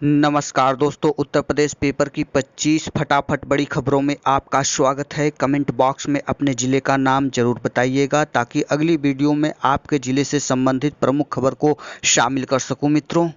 नमस्कार दोस्तों, उत्तर प्रदेश पेपर की 25 फटाफट बड़ी खबरों में आपका स्वागत है। कमेंट बॉक्स में अपने ज़िले का नाम जरूर बताइएगा ताकि अगली वीडियो में आपके ज़िले से संबंधित प्रमुख खबर को शामिल कर सकूं। मित्रों,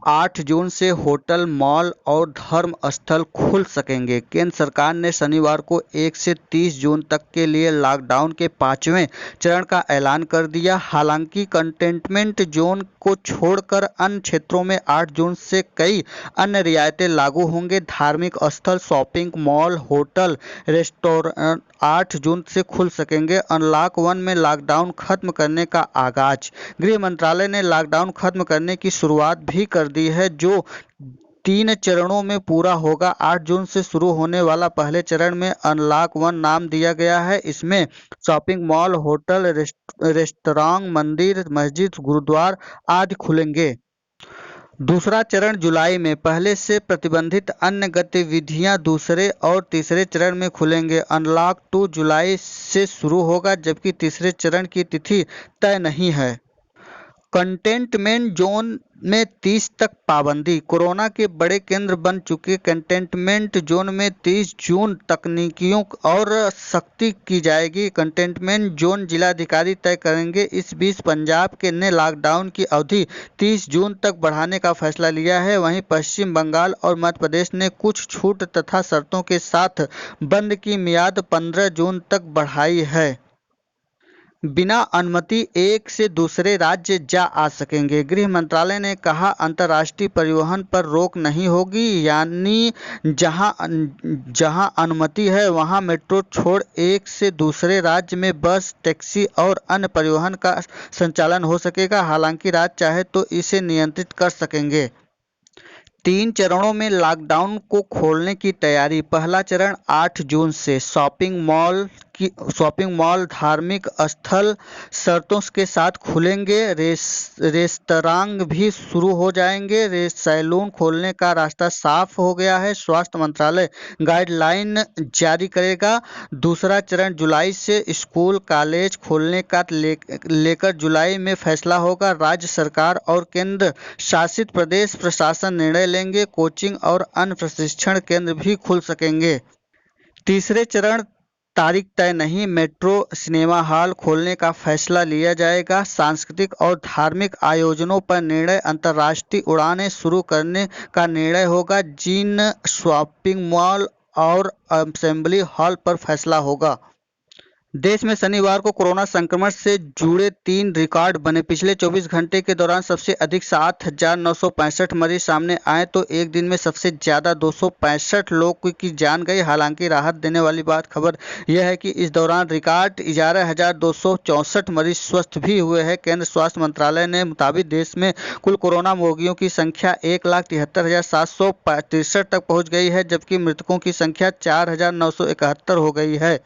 8 जून से होटल, मॉल और धर्म स्थल खुल सकेंगे। केंद्र सरकार ने शनिवार को 1 से 30 जून तक के लिए लॉकडाउन के 5वें चरण का ऐलान कर दिया। हालांकि कंटेनमेंट जोन को छोड़कर अन्य क्षेत्रों में 8 जून से कई अन्य रियायतें लागू होंगे। धार्मिक स्थल, शॉपिंग मॉल, होटल, रेस्टोरेंट 8 जून से खुल सकेंगे। अनलॉक 1 में लॉकडाउन खत्म करने का आगाज। गृह मंत्रालय ने लॉकडाउन खत्म करने की शुरुआत भी कर दी है, जो 3 चरणों में पूरा होगा। 8 जून से शुरू होने वाला पहले चरण में अनलॉक 1 नाम दिया गया है। इसमें शॉपिंग मॉल, होटल, रेस्तरां, मंदिर, मस्जिद, गुरुद्वार आदि खुलेंगे। दूसरा चरण जुलाई में। पहले से प्रतिबंधित अन्य गतिविधियां दूसरे और तीसरे चरण में खुलेंगे। अनलॉक 2 जुलाई से शुरू होगा, जबकि तीसरे चरण की तिथि तय नहीं है। कंटेनमेंट जोन में 30 तक पाबंदी। कोरोना के बड़े केंद्र बन चुके कंटेनमेंट जोन में 30 जून तकनीकियों और सख्ती की जाएगी। कंटेनमेंट जोन जिलाधिकारी तय करेंगे। इस बीच पंजाब के ने लॉकडाउन की अवधि 30 जून तक बढ़ाने का फैसला लिया है। वहीं पश्चिम बंगाल और मध्य प्रदेश ने कुछ छूट तथा शर्तों के साथ बंद की मियाद 15 जून तक बढ़ाई है। बिना अनुमति एक से दूसरे राज्य जा आ सकेंगे। गृह मंत्रालय ने कहा, अंतर्राष्ट्रीय परिवहन पर रोक नहीं होगी, यानी जहां अनुमति है वहां मेट्रो छोड़ एक से दूसरे राज्य में बस, टैक्सी और अन्य परिवहन का संचालन हो सकेगा। हालांकि राज्य चाहे तो इसे नियंत्रित कर सकेंगे। 3 चरणों में लॉकडाउन को खोलने की तैयारी। पहला चरण 8 जून से। शॉपिंग मॉल, धार्मिक स्थल शर्तों के साथ खुलेंगे। रेस्तरां भी शुरू हो जाएंगे। सैलून खोलने का रास्ता साफ हो गया है। स्वास्थ्य मंत्रालय गाइडलाइन जारी करेगा। दूसरा चरण जुलाई से। स्कूल, कॉलेज खोलने का लेकर जुलाई में फैसला होगा। राज्य सरकार और केंद्र शासित प्रदेश प्रशासन निर्णय लेंगे। कोचिंग और अन्य प्रशिक्षण केंद्र भी खुल सकेंगे। तीसरे चरण तारीख तय नहीं। मेट्रो, सिनेमा हॉल खोलने का फैसला लिया जाएगा। सांस्कृतिक और धार्मिक आयोजनों पर निर्णय। अंतर्राष्ट्रीय उड़ानें शुरू करने का निर्णय होगा। जिन शॉपिंग मॉल और असेंबली हॉल पर फैसला होगा। देश में शनिवार को कोरोना संक्रमण से जुड़े 3 रिकॉर्ड बने। पिछले 24 घंटे के दौरान सबसे अधिक 7,965 मरीज सामने आए तो एक दिन में सबसे ज़्यादा 265 लोग की जान गई। हालांकि राहत देने वाली खबर यह है कि इस दौरान रिकॉर्ड 11,264 मरीज स्वस्थ भी हुए हैं। केंद्र स्वास्थ्य मंत्रालय ने मुताबिक देश में कुल कोरोना रोगियों की संख्या 1,73,763 तक पहुँच गई है, जबकि मृतकों की संख्या 4,971 हो गई है।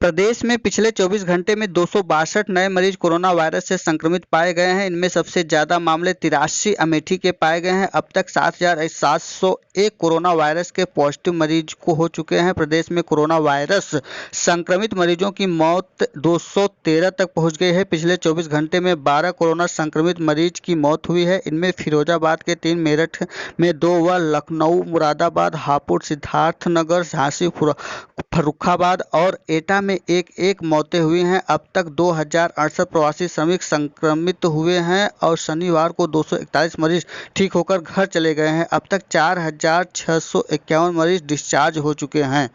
प्रदेश में पिछले 24 घंटे में 262 नए मरीज कोरोना वायरस से संक्रमित पाए गए हैं। इनमें सबसे ज्यादा मामले 83 अमेठी के पाए गए हैं। अब तक 7,701 कोरोना वायरस के पॉजिटिव मरीज को हो चुके हैं। प्रदेश में कोरोना वायरस संक्रमित मरीजों की मौत 213 तक पहुंच गई है। पिछले 24 घंटे में 12 कोरोना संक्रमित मरीज की मौत हुई है। इनमें फिरोजाबाद के 3, मेरठ में 2 व लखनऊ, मुरादाबाद, हापुड़, सिद्धार्थनगर, झांसी, फर्रुखाबाद और एटा में एक मौतें हुई हैं। अब तक 2,068 प्रवासी श्रमिक संक्रमित हुए हैं और शनिवार को 241 मरीज ठीक होकर घर चले गए हैं। अब तक 4,651 मरीज डिस्चार्ज हो चुके हैं।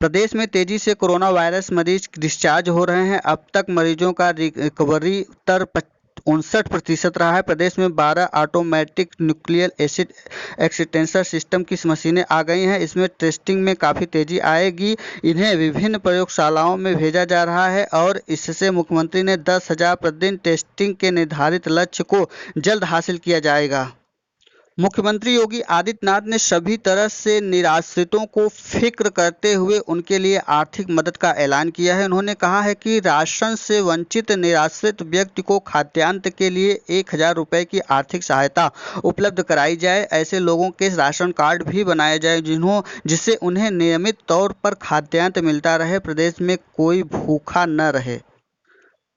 प्रदेश में तेजी से कोरोना वायरस मरीज डिस्चार्ज हो रहे हैं। अब तक मरीजों का रिकवरी दर 59% रहा है। प्रदेश में 12 automatic nuclear acid extension system की मशीनें आ गई हैं। इसमें टेस्टिंग में काफ़ी तेजी आएगी। इन्हें विभिन्न प्रयोगशालाओं में भेजा जा रहा है और इससे मुख्यमंत्री ने 10,000 प्रतिदिन टेस्टिंग के निर्धारित लक्ष्य को जल्द हासिल किया जाएगा। मुख्यमंत्री योगी आदित्यनाथ ने सभी तरह से निराश्रितों को फिक्र करते हुए उनके लिए आर्थिक मदद का ऐलान किया है। उन्होंने कहा है कि राशन से वंचित निराश्रित व्यक्ति को खाद्यान्न के लिए 1,000 रुपये की आर्थिक सहायता उपलब्ध कराई जाए। ऐसे लोगों के राशन कार्ड भी बनाए जाए जिससे उन्हें नियमित तौर पर खाद्यान्न मिलता रहे। प्रदेश में कोई भूखा न रहे।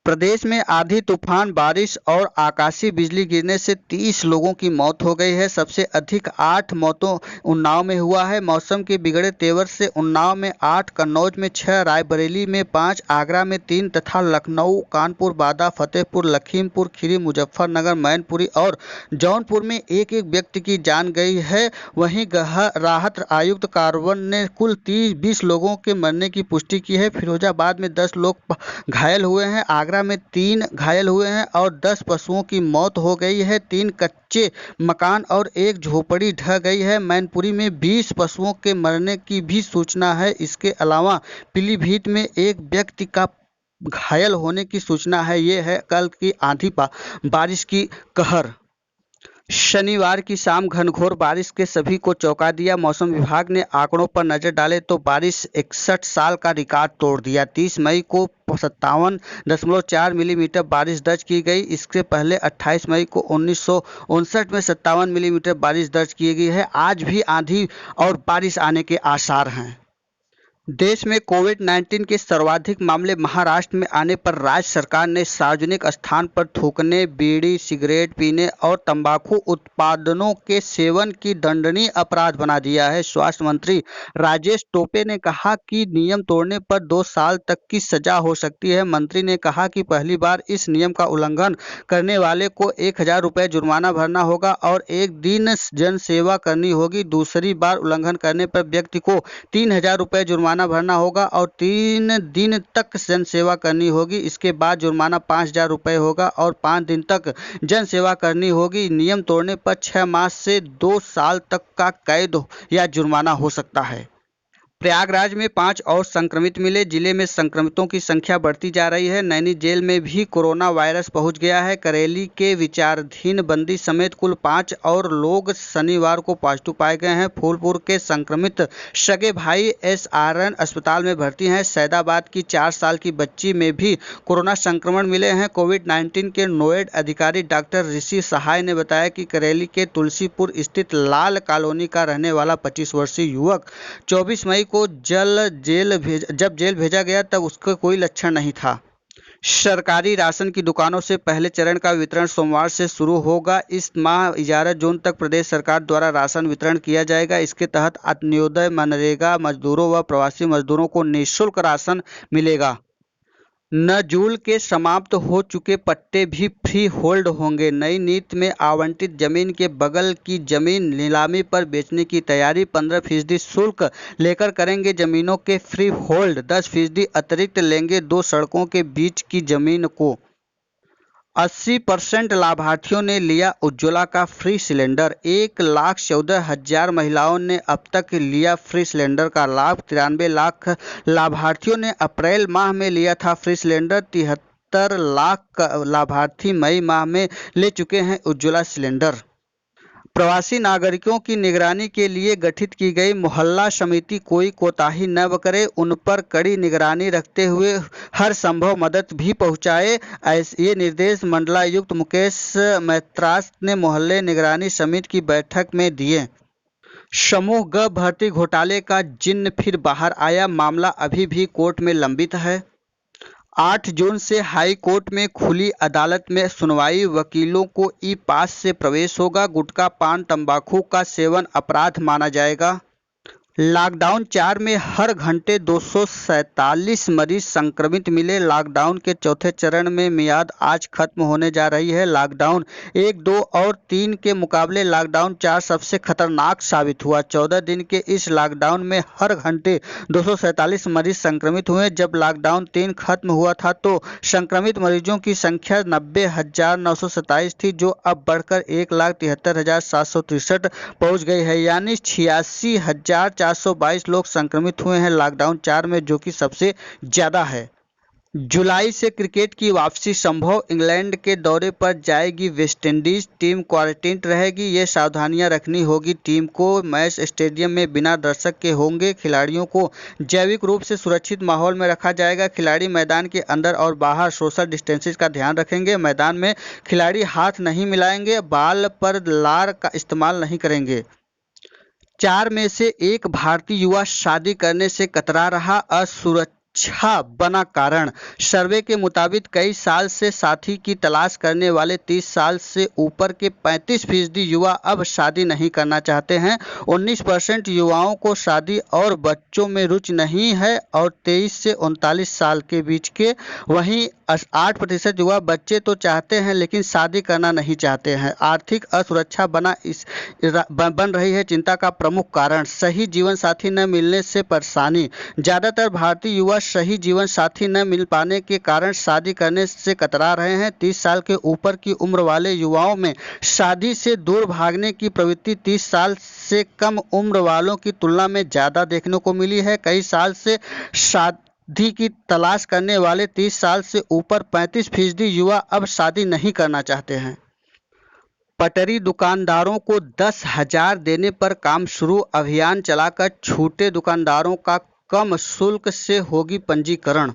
प्रदेश में आंधी तूफान बारिश और आकाशीय बिजली गिरने से 30 लोगों की मौत हो गई है। सबसे अधिक 8 मौतों उन्नाव में हुआ है। मौसम के बिगड़े तेवर से उन्नाव में 8, कन्नौज में 6, रायबरेली में 5, आगरा में 3 तथा लखनऊ, कानपुर, बादा, फतेहपुर, लखीमपुर खीरी, मुजफ्फरनगर, मैनपुरी और जौनपुर में एक एक व्यक्ति की जान गई है। वहीं राहत आयुक्त कार्बन ने कुल 20 लोगों के मरने की पुष्टि की है। फिरोजाबाद में 10 लोग घायल हुए हैं। आगरा में 3 घायल हुए हैं और 10 पशुओं की मौत हो गई है। 3 कच्चे मकान और 1 झोपड़ी ढह गई है। मैनपुरी में 20 पशुओं के मरने की भी सूचना है। इसके अलावा पीलीभीत में एक व्यक्ति का घायल होने की सूचना है। ये है कल की आंधी बारिश की कहर। शनिवार की शाम घनघोर बारिश के सभी को चौंका दिया। मौसम विभाग ने आंकड़ों पर नजर डाले तो बारिश 61 साल का रिकॉर्ड तोड़ दिया। 30 मई को 57.4 मिलीमीटर बारिश दर्ज की गई। इससे पहले 28 मई को 1959 में 57 मिलीमीटर बारिश दर्ज की गई है। आज भी आंधी और बारिश आने के आसार हैं। देश में कोविड-19 के सर्वाधिक मामले महाराष्ट्र में आने पर राज्य सरकार ने सार्वजनिक स्थान पर थूकने, बीड़ी, सिगरेट पीने और तंबाकू उत्पादों के सेवन की दंडनीय अपराध बना दिया है। स्वास्थ्य मंत्री राजेश टोपे ने कहा कि नियम तोड़ने पर 2 साल तक की सजा हो सकती है। मंत्री ने कहा कि पहली बार इस नियम का उल्लंघन करने वाले को 1000 रुपये जुर्माना भरना होगा और 1 दिन जनसेवा करनी होगी। दूसरी बार उल्लंघन करने पर व्यक्ति को 3000 रुपये जुर्माना भरना होगा और 3 दिन तक जनसेवा करनी होगी। इसके बाद जुर्माना 5000 रुपये होगा और 5 दिन तक जनसेवा करनी होगी। नियम तोड़ने पर 6 माह से 2 साल तक का कैद या जुर्माना हो सकता है। प्रयागराज में 5 और संक्रमित मिले। जिले में संक्रमितों की संख्या बढ़ती जा रही है। नैनी जेल में भी कोरोना वायरस पहुंच गया है। करेली के विचाराधीन बंदी समेत कुल 5 और लोग शनिवार को पॉजिटिव पाए गए हैं। फूलपुर के संक्रमित सगे भाई SRN अस्पताल में भर्ती हैं। सैदाबाद की 4 साल की बच्ची में भी कोरोना संक्रमण मिले हैं। कोविड-19 के नोएड अधिकारी डॉक्टर ऋषि सहाय ने बताया कि करेली के तुलसीपुर स्थित लाल कॉलोनी का रहने वाला 25 वर्षीय युवक 24 मई को जब जेल भेजा गया तब उसका कोई लक्षण नहीं था। सरकारी राशन की दुकानों से पहले चरण का वितरण सोमवार से शुरू होगा। इस माह 11 जून तक प्रदेश सरकार द्वारा राशन वितरण किया जाएगा। इसके तहत अंत्योदय, मनरेगा मजदूरों व प्रवासी मजदूरों को निःशुल्क राशन मिलेगा। नजूल के समाप्त हो चुके पट्टे भी फ्री होल्ड होंगे। नई नीति में आवंटित जमीन के बगल की जमीन नीलामी पर बेचने की तैयारी। 15% शुल्क लेकर करेंगे जमीनों के फ्री होल्ड। 10% अतिरिक्त लेंगे 2 सड़कों के बीच की जमीन को। 80% लाभार्थियों ने लिया उज्ज्वला का फ्री सिलेंडर। 1,14,000 महिलाओं ने अब तक लिया फ्री सिलेंडर का लाभ। 93 लाख लाभार्थियों ने अप्रैल माह में लिया था फ्री सिलेंडर। 73 लाख लाभार्थी मई माह में ले चुके हैं उज्ज्वला सिलेंडर। प्रवासी नागरिकों की निगरानी के लिए गठित की गई मोहल्ला समिति कोई कोताही न करे, उन पर कड़ी निगरानी रखते हुए हर संभव मदद भी पहुंचाए। ये निर्देश मंडलायुक्त मुकेश मैत्रास ने मोहल्ले निगरानी समिति की बैठक में दिए। समूह ग भर्ती घोटाले का जिन्न फिर बाहर आया। मामला अभी भी कोर्ट में लंबित है। 8 जून से हाई कोर्ट में खुली अदालत में सुनवाई। वकीलों को ई पास से प्रवेश होगा। गुटखा, पान, तंबाकू का सेवन अपराध माना जाएगा। लॉकडाउन 4 में हर घंटे 247 मरीज संक्रमित मिले। लॉकडाउन के चौथे चरण में मियाद आज खत्म होने जा रही है। लॉकडाउन 1, 2 और 3 के मुकाबले लॉकडाउन 4 सबसे खतरनाक साबित हुआ। 14 दिन के इस लॉकडाउन में हर घंटे 247 मरीज संक्रमित हुए। जब लॉकडाउन 3 खत्म हुआ था तो संक्रमित मरीजों की संख्या 90,927 थी, जो अब बढ़कर 1,73,763 पहुंच गई है। यानी 86,422 लोग संक्रमित हुए हैं लॉकडाउन 4 में, जो कि सबसे ज्यादा है। जुलाई से क्रिकेट की वापसी संभव। इंग्लैंड के दौरे पर जाएगी वेस्टइंडीज। टीम क्वारंटीन रहेगी। ये सावधानियां रखनी होगी टीम को। मैच स्टेडियम में बिना दर्शक के होंगे। खिलाड़ियों को जैविक रूप से सुरक्षित माहौल में रखा जाएगा। खिलाड़ी मैदान के अंदर और बाहर सोशल डिस्टेंसिंग का ध्यान रखेंगे। मैदान में खिलाड़ी हाथ नहीं मिलाएंगे। बाल पर लार का इस्तेमाल नहीं करेंगे। 4 में से 1 भारतीय युवा शादी करने से कतरा रहा। असुरक्षा बना कारण। सर्वे के मुताबिक कई साल से साथी की तलाश करने वाले 30 साल से ऊपर के 35% युवा अब शादी नहीं करना चाहते हैं। 19% युवाओं को शादी और बच्चों में रुचि नहीं है और 23 से 39 साल के बीच के। वहीं 8% युवा बच्चे तो चाहते हैं लेकिन शादी करना नहीं चाहते हैं। आर्थिक असुरक्षा बन रही है चिंता का प्रमुख कारण। सही जीवन साथी न मिलने से परेशानी। ज़्यादातर भारतीय युवा सही जीवन साथी न मिल पाने के कारण शादी करने से कतरा रहे हैं। 30 साल के ऊपर की उम्र वाले युवाओं में शादी से दूर भागने की प्रवृत्ति 30 साल से कम उम्र वालों की तुलना में ज़्यादा देखने को मिली है। कई साल से शादी की तलाश करने वाले 30 साल से ऊपर 35% युवा अब शादी नहीं करना चाहते हैं। पटरी दुकानदारों को 10,000 देने पर काम शुरू। अभियान चलाकर छोटे दुकानदारों का कम शुल्क से होगी पंजीकरण।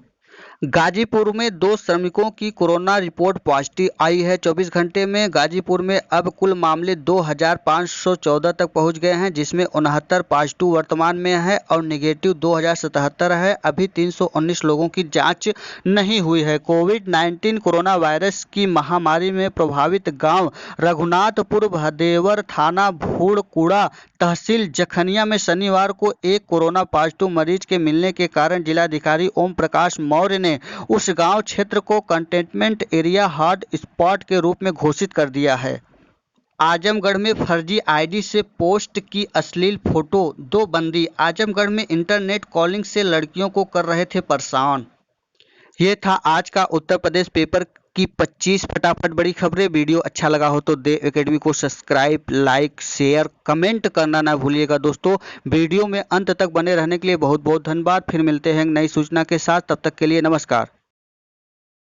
गाजीपुर में 2 श्रमिकों की कोरोना रिपोर्ट पॉजिटिव आई है। 24 घंटे में गाजीपुर में अब कुल मामले 2,514 तक पहुंच गए हैं, जिसमें 69 पॉजिटिव वर्तमान में है और नेगेटिव 2,077 है। अभी 319 लोगों की जांच नहीं हुई है। कोविड-19 कोरोना वायरस की महामारी में प्रभावित गांव रघुनाथपुर भदेवर थाना भूड़कुड़ा तहसील जखनिया में शनिवार को एक कोरोना पॉजिटिव मरीज के मिलने के कारण जिलाधिकारी ओम प्रकाश मौर्य ने उस गांव क्षेत्र को कंटेनमेंट एरिया हॉट स्पॉट के रूप में घोषित कर दिया है। आजमगढ़ में फर्जी आईडी से पोस्ट की अश्लील फोटो, 2 बंदी। आजमगढ़ में इंटरनेट कॉलिंग से लड़कियों को कर रहे थे परेशान। ये था आज का उत्तर प्रदेश पेपर की 25 फटाफट बड़ी खबरें। वीडियो अच्छा लगा हो तो देव एकेडमी को सब्सक्राइब, लाइक, शेयर, कमेंट करना ना भूलिएगा दोस्तों। वीडियो में अंत तक बने रहने के लिए बहुत बहुत धन्यवाद। फिर मिलते हैं नई सूचना के साथ, तब तक के लिए नमस्कार।